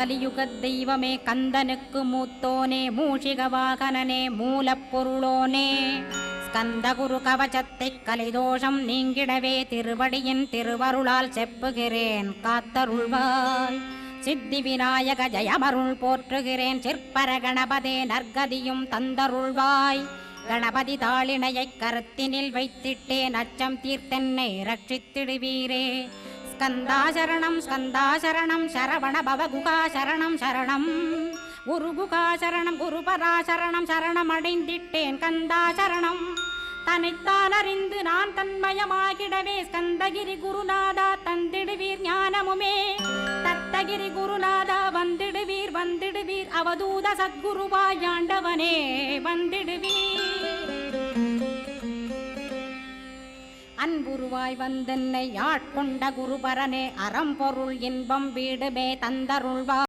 கலியுகத் தெய்வமே கந்தனுக்கு மூத்தோனே மூஷிக வாகனனே மூலப்பொருளோனே ஸ்கந்தகுரு கவசத்தை கலிதோஷம் நீங்கிடவே திருவடியின் திருவருளால் செப்புகிறேன் காத்தருள்வாய். சித்தி விநாயக ஜயமருள் போற்றுகிறேன் சிற்பர கணபதே நற்கதியும் தந்தருள்வாய். கணபதி தாளினையை கருத்தினில் வைத்திட்டேன் அச்சம் தீர்த்தென்னை ரட்சித்திடுவீரே. ஸ்கந்தாசரணம் ஸ்கந்தாசரணம் சரவண பவகுகாசரணம் சரணம் குருகுகாசரணம் குருபராசரணம் சரணம் அடைந்திட்டேன் கந்தாசரணம். தன்னைத்தான் அறிந்து நான் தன்மயமாகிடவே ஸ்கந்தகிரி குருநாதா தந்திடுவீர் ஞானமுமே. தத்தகிரி குருநாதா வந்திடுவீர் வந்திடுவீர் அவதூத சத்குருவாயாண்டவனே வந்திடுவீர். அன்புருவாய் வந்தென்னை ஆட்கொண்ட குருபரனே அறம்பொருள் இன்பம் வீடுமே தந்தருள்வாய்.